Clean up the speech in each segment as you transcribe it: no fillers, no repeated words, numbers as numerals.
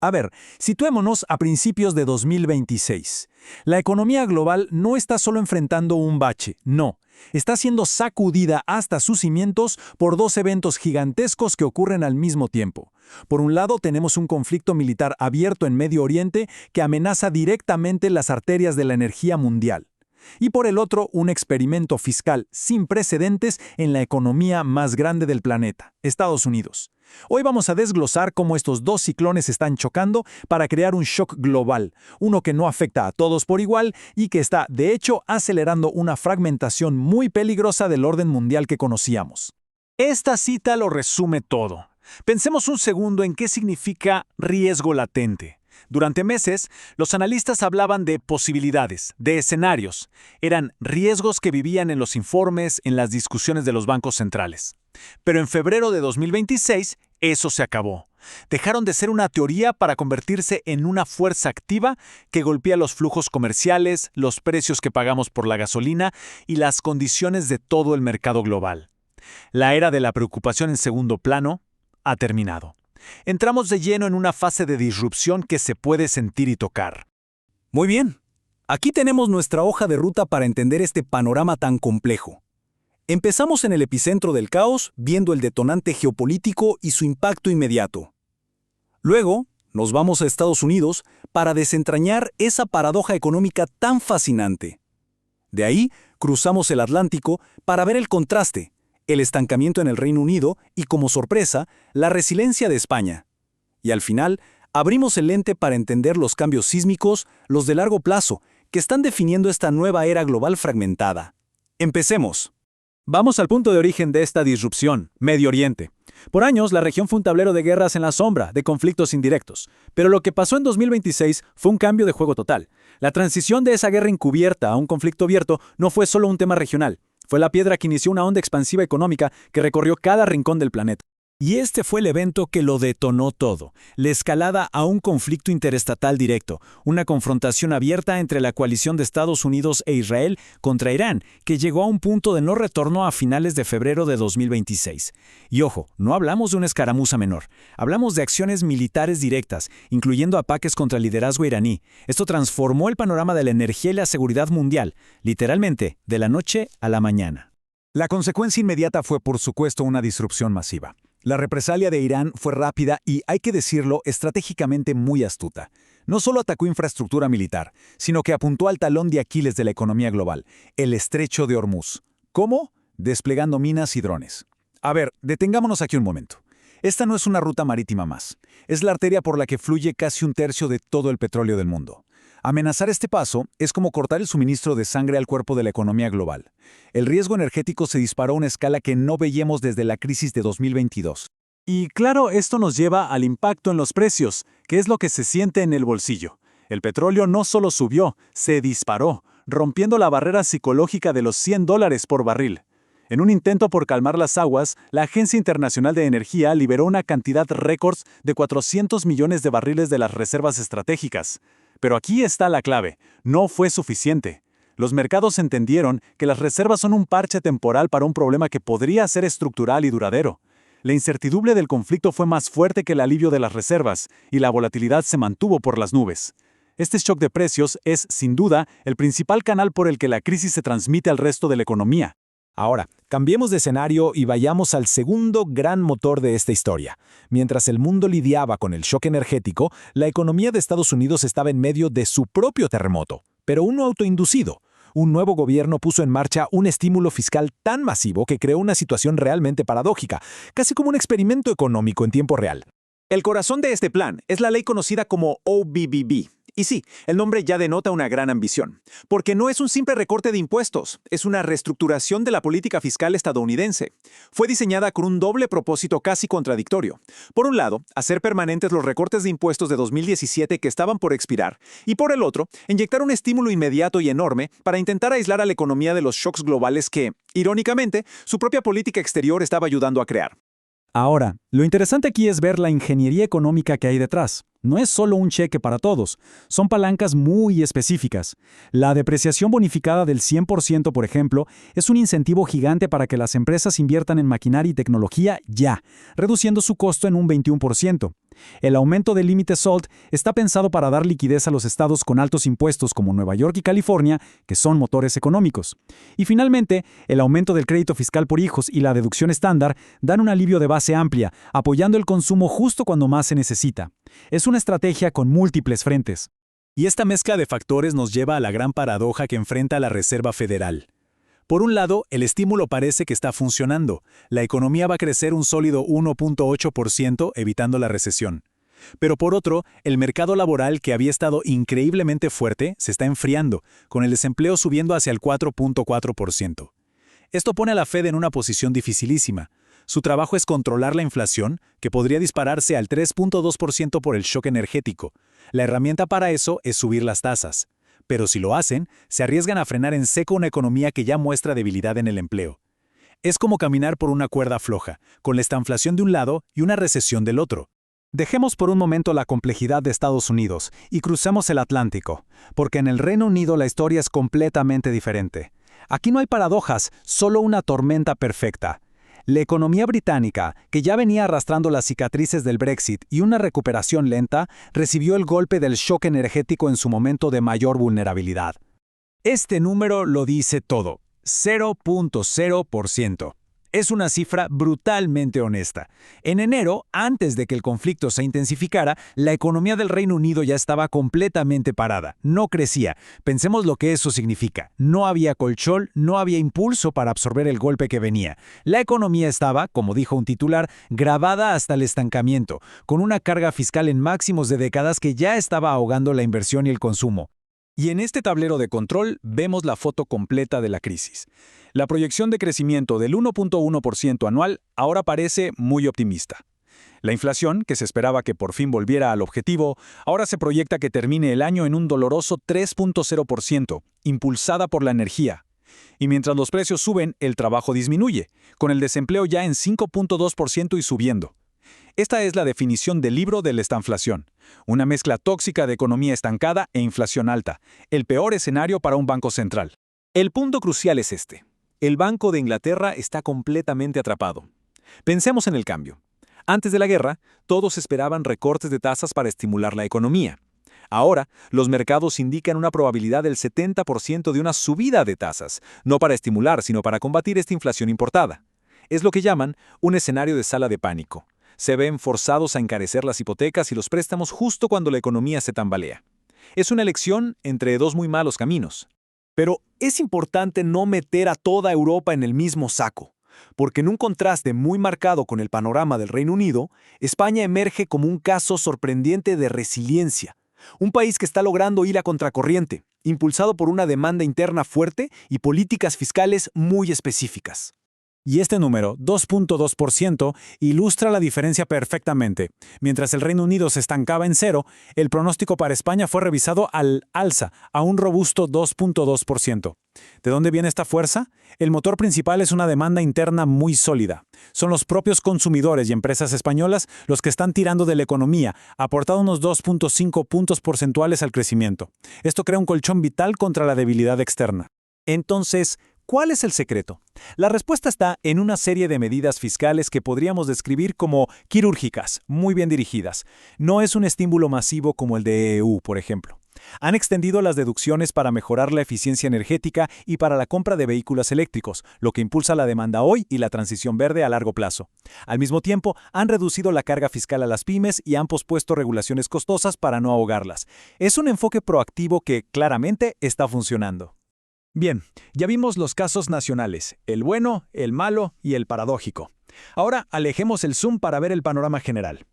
A ver, situémonos a principios de 2026. La economía global no está solo enfrentando un bache, no. Está siendo sacudida hasta sus cimientos por dos eventos gigantescos que ocurren al mismo tiempo. Por un lado, tenemos un conflicto militar abierto en Medio Oriente que amenaza directamente las arterias de la energía mundial. Y por el otro, un experimento fiscal sin precedentes en la economía más grande del planeta, Estados Unidos. Hoy vamos a desglosar cómo estos dos ciclones están chocando para crear un shock global, uno que no afecta a todos por igual y que está, de hecho, acelerando una fragmentación muy peligrosa del orden mundial que conocíamos. Esta cita lo resume todo. Pensemos un segundo en qué significa riesgo latente. Durante meses, los analistas hablaban de posibilidades, de escenarios. Eran riesgos que vivían en los informes, en las discusiones de los bancos centrales. Pero en febrero de 2026, eso se acabó. Dejaron de ser una teoría para convertirse en una fuerza activa que golpea los flujos comerciales, los precios que pagamos por la gasolina y las condiciones de todo el mercado global. La era de la preocupación en segundo plano ha terminado. Entramos de lleno en una fase de disrupción que se puede sentir y tocar. Muy bien. Aquí tenemos nuestra hoja de ruta para entender este panorama tan complejo. Empezamos en el epicentro del caos, viendo el detonante geopolítico y su impacto inmediato. Luego, nos vamos a Estados Unidos para desentrañar esa paradoja económica tan fascinante. De ahí, cruzamos el Atlántico para ver el contraste, el estancamiento en el Reino Unido y, como sorpresa, la resiliencia de España. Y al final, abrimos el lente para entender los cambios sísmicos, los de largo plazo, que están definiendo esta nueva era global fragmentada. Empecemos. Vamos al punto de origen de esta disrupción, Medio Oriente. Por años, la región fue un tablero de guerras en la sombra, de conflictos indirectos. Pero lo que pasó en 2026 fue un cambio de juego total. La transición de esa guerra encubierta a un conflicto abierto no fue solo un tema regional. Fue la piedra que inició una onda expansiva económica que recorrió cada rincón del planeta. Y este fue el evento que lo detonó todo, la escalada a un conflicto interestatal directo, una confrontación abierta entre la coalición de Estados Unidos e Israel contra Irán, que llegó a un punto de no retorno a finales de febrero de 2026. Y ojo, no hablamos de una escaramuza menor, hablamos de acciones militares directas, incluyendo ataques contra el liderazgo iraní. Esto transformó el panorama de la energía y la seguridad mundial, literalmente, de la noche a la mañana. La consecuencia inmediata fue, por supuesto, una disrupción masiva. La represalia de Irán fue rápida y, hay que decirlo, estratégicamente muy astuta. No solo atacó infraestructura militar, sino que apuntó al talón de Aquiles de la economía global, el estrecho de Hormuz. ¿Cómo? Desplegando minas y drones. A ver, detengámonos aquí un momento. Esta no es una ruta marítima más. Es la arteria por la que fluye casi un tercio de todo el petróleo del mundo. Amenazar este paso es como cortar el suministro de sangre al cuerpo de la economía global. El riesgo energético se disparó a una escala que no veíamos desde la crisis de 2022. Y claro, esto nos lleva al impacto en los precios, que es lo que se siente en el bolsillo. El petróleo no solo subió, se disparó, rompiendo la barrera psicológica de los $100 por barril. En un intento por calmar las aguas, la Agencia Internacional de Energía liberó una cantidad récord de 400 millones de barriles de las reservas estratégicas. Pero aquí está la clave, no fue suficiente. Los mercados entendieron que las reservas son un parche temporal para un problema que podría ser estructural y duradero. La incertidumbre del conflicto fue más fuerte que el alivio de las reservas, y la volatilidad se mantuvo por las nubes. Este shock de precios es, sin duda, el principal canal por el que la crisis se transmite al resto de la economía. Ahora, cambiemos de escenario y vayamos al segundo gran motor de esta historia. Mientras el mundo lidiaba con el shock energético, la economía de Estados Unidos estaba en medio de su propio terremoto, pero uno autoinducido. Un nuevo gobierno puso en marcha un estímulo fiscal tan masivo que creó una situación realmente paradójica, casi como un experimento económico en tiempo real. El corazón de este plan es la ley conocida como OBBB. Y sí, el nombre ya denota una gran ambición, porque no es un simple recorte de impuestos, es una reestructuración de la política fiscal estadounidense. Fue diseñada con un doble propósito casi contradictorio. Por un lado, hacer permanentes los recortes de impuestos de 2017 que estaban por expirar, y por el otro, inyectar un estímulo inmediato y enorme para intentar aislar a la economía de los shocks globales que, irónicamente, su propia política exterior estaba ayudando a crear. Ahora, Lo interesante aquí es ver la ingeniería económica que hay detrás. No es solo un cheque para todos, son palancas muy específicas. La depreciación bonificada del 100%, por ejemplo, es un incentivo gigante para que las empresas inviertan en maquinaria y tecnología ya, reduciendo su costo en un 21%. El aumento del límite SALT está pensado para dar liquidez a los estados con altos impuestos como Nueva York y California, que son motores económicos. Y finalmente, el aumento del crédito fiscal por hijos y la deducción estándar dan un alivio de base amplia, apoyando el consumo justo cuando más se necesita. Es una estrategia con múltiples frentes. Y esta mezcla de factores nos lleva a la gran paradoja que enfrenta la Reserva Federal. Por un lado, el estímulo parece que está funcionando. La economía va a crecer un sólido 1.8%, evitando la recesión. Pero por otro, el mercado laboral, que había estado increíblemente fuerte, se está enfriando, con el desempleo subiendo hacia el 4.4%. Esto pone a la Fed en una posición dificilísima. Su trabajo es controlar la inflación, que podría dispararse al 3.2% por el shock energético. La herramienta para eso es subir las tasas. Pero si lo hacen, se arriesgan a frenar en seco una economía que ya muestra debilidad en el empleo. Es como caminar por una cuerda floja, con la estanflación de un lado y una recesión del otro. Dejemos por un momento la complejidad de Estados Unidos y crucemos el Atlántico, porque en el Reino Unido la historia es completamente diferente. Aquí no hay paradojas, solo una tormenta perfecta. La economía británica, que ya venía arrastrando las cicatrices del Brexit y una recuperación lenta, recibió el golpe del shock energético en su momento de mayor vulnerabilidad. Este número lo dice todo, 0.0%. Es una cifra brutalmente honesta. En enero, antes de que el conflicto se intensificara, la economía del Reino Unido ya estaba completamente parada, no crecía. Pensemos lo que eso significa. No había colchón, no había impulso para absorber el golpe que venía. La economía estaba, como dijo un titular, grabada hasta el estancamiento, con una carga fiscal en máximos de décadas que ya estaba ahogando la inversión y el consumo. Y en este tablero de control vemos la foto completa de la crisis. La proyección de crecimiento del 1.1% anual ahora parece muy optimista. La inflación, que se esperaba que por fin volviera al objetivo, ahora se proyecta que termine el año en un doloroso 3.0%, impulsada por la energía. Y mientras los precios suben, el trabajo disminuye, con el desempleo ya en 5.2% y subiendo. Esta es la definición del libro de la estanflación, una mezcla tóxica de economía estancada e inflación alta, el peor escenario para un banco central. El punto crucial es este. El Banco de Inglaterra está completamente atrapado. Pensemos en el cambio. Antes de la guerra, todos esperaban recortes de tasas para estimular la economía. Ahora, los mercados indican una probabilidad del 70% de una subida de tasas, no para estimular, sino para combatir esta inflación importada. Es lo que llaman un escenario de sala de pánico. Se ven forzados a encarecer las hipotecas y los préstamos justo cuando la economía se tambalea. Es una elección entre dos muy malos caminos. Pero es importante no meter a toda Europa en el mismo saco, porque en un contraste muy marcado con el panorama del Reino Unido, España emerge como un caso sorprendente de resiliencia. Un país que está logrando ir a contracorriente, impulsado por una demanda interna fuerte y políticas fiscales muy específicas. Y este número, 2.2%, ilustra la diferencia perfectamente. Mientras el Reino Unido se estancaba en cero, el pronóstico para España fue revisado al alza, a un robusto 2.2%. ¿De dónde viene esta fuerza? El motor principal es una demanda interna muy sólida. Son los propios consumidores y empresas españolas los que están tirando de la economía, aportando unos 2.5 puntos porcentuales al crecimiento. Esto crea un colchón vital contra la debilidad externa. Entonces, ¿cuál es el secreto? La respuesta está en una serie de medidas fiscales que podríamos describir como quirúrgicas, muy bien dirigidas. No es un estímulo masivo como el de EU, por ejemplo. Han extendido las deducciones para mejorar la eficiencia energética y para la compra de vehículos eléctricos, lo que impulsa la demanda hoy y la transición verde a largo plazo. Al mismo tiempo, han reducido la carga fiscal a las pymes y han pospuesto regulaciones costosas para no ahogarlas. Es un enfoque proactivo que, claramente, está funcionando. Bien, ya vimos los casos nacionales, el bueno, el malo y el paradójico. Ahora alejemos el zoom para ver el panorama general.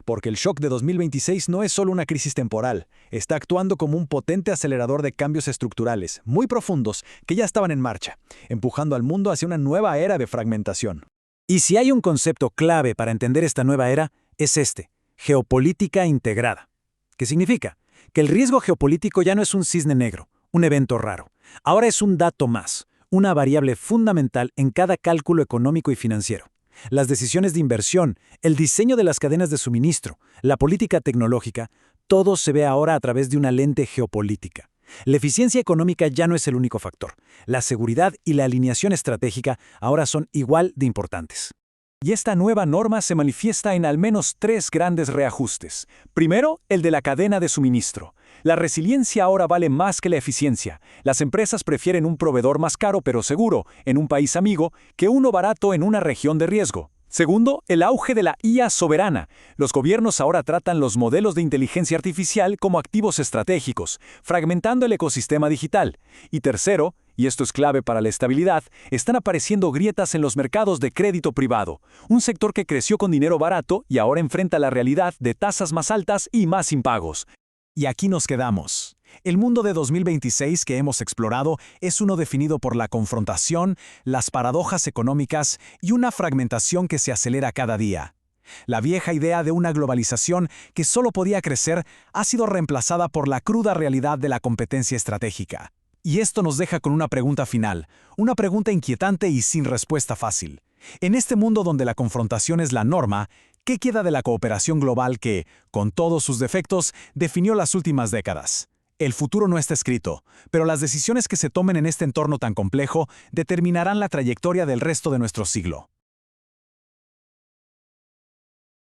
Porque el shock de 2026 no es solo una crisis temporal, está actuando como un potente acelerador de cambios estructurales, muy profundos, que ya estaban en marcha, empujando al mundo hacia una nueva era de fragmentación. Y si hay un concepto clave para entender esta nueva era, es este: geopolítica integrada. ¿Qué significa? Que el riesgo geopolítico ya no es un cisne negro, un evento raro. Ahora es un dato más, una variable fundamental en cada cálculo económico y financiero. Las decisiones de inversión, el diseño de las cadenas de suministro, la política tecnológica, todo se ve ahora a través de una lente geopolítica. La eficiencia económica ya no es el único factor. La seguridad y la alineación estratégica ahora son igual de importantes. Y esta nueva norma se manifiesta en al menos 3 grandes reajustes. Primero, el de la cadena de suministro. La resiliencia ahora vale más que la eficiencia. Las empresas prefieren un proveedor más caro pero seguro, en un país amigo, que uno barato en una región de riesgo. Segundo, el auge de la IA soberana. Los gobiernos ahora tratan los modelos de inteligencia artificial como activos estratégicos, fragmentando el ecosistema digital. Y tercero, y esto es clave para la estabilidad, están apareciendo grietas en los mercados de crédito privado, un sector que creció con dinero barato y ahora enfrenta la realidad de tasas más altas y más impagos. Y aquí nos quedamos. El mundo de 2026 que hemos explorado es uno definido por la confrontación, las paradojas económicas y una fragmentación que se acelera cada día. La vieja idea de una globalización que solo podía crecer ha sido reemplazada por la cruda realidad de la competencia estratégica. Y esto nos deja con una pregunta final, una pregunta inquietante y sin respuesta fácil. En este mundo donde la confrontación es la norma, ¿qué queda de la cooperación global que, con todos sus defectos, definió las últimas décadas? El futuro no está escrito, pero las decisiones que se tomen en este entorno tan complejo determinarán la trayectoria del resto de nuestro siglo.